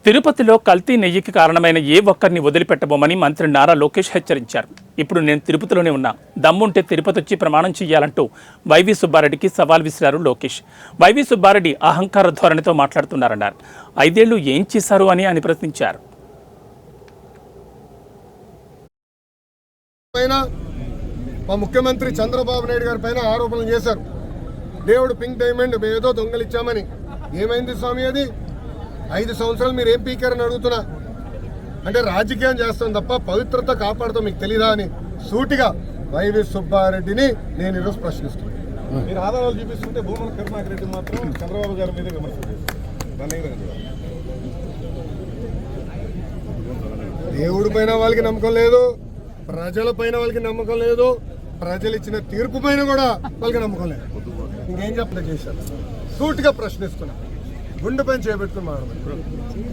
తిరుపతిలో కల్తీ నెయ్యికి కారణమైన ఏ ఒక్కరిని వదిలిపెట్టబోమని మంత్రి నారా లోకేష్ హెచ్చరించారు. ఇప్పుడు నేను తిరుపతిలోనే ఉన్నా, దమ్ముంటే తిరుపతి వచ్చి ప్రమాణం చేయాలంటూ వైవి సుబ్బారెడ్డికి సవాల్ విసిరారు లోకేష్. వైవి సుబ్బారెడ్డి అహంకార ధోరణితో మాట్లాడుతున్నారన్నారు. 5 ఏళ్లు ఏం చేశారు అని ఆయన ప్రశ్నించారు. మా ముఖ్యమంత్రి చంద్రబాబు నాయుడు గారి పైన ఆరోపణలు చేశారు. దేవుడు పింక్ డైమండ్ ఏదో దొంగలిచ్చామని. ఏమైంది స్వామి అది? 5 సంవత్సరాలు మీరు ఏం పీకారని అడుగుతున్నా. అంటే రాజకీయం చేస్తాం తప్ప పవిత్రత కాపాడుతాం మీకు తెలీదా అని సూటిగా వైవి సుబ్బారెడ్డిని నేను ఈరోజు ప్రశ్నిస్తున్నాను. మీరు ఆధారాలు చూపిస్తుంటే భూమన కరుణాకర్ రెడ్డి మాత్రం చంద్రబాబు గారి మీద విమర్శలు దేవుడి పైన వాళ్ళకి నమ్మకం లేదు, ప్రజల పైన వాళ్ళకి నమ్మకం లేదు, ప్రజలు ఇచ్చిన తీర్పు పైన కూడా వాళ్ళకి నమ్మకం లేదు. ఇంకేం చెప్పలే చేశారు. సూటిగా ప్రశ్నిస్తున్నా, గుండె పైన చేపెట్టుకుని మాట్లాడు.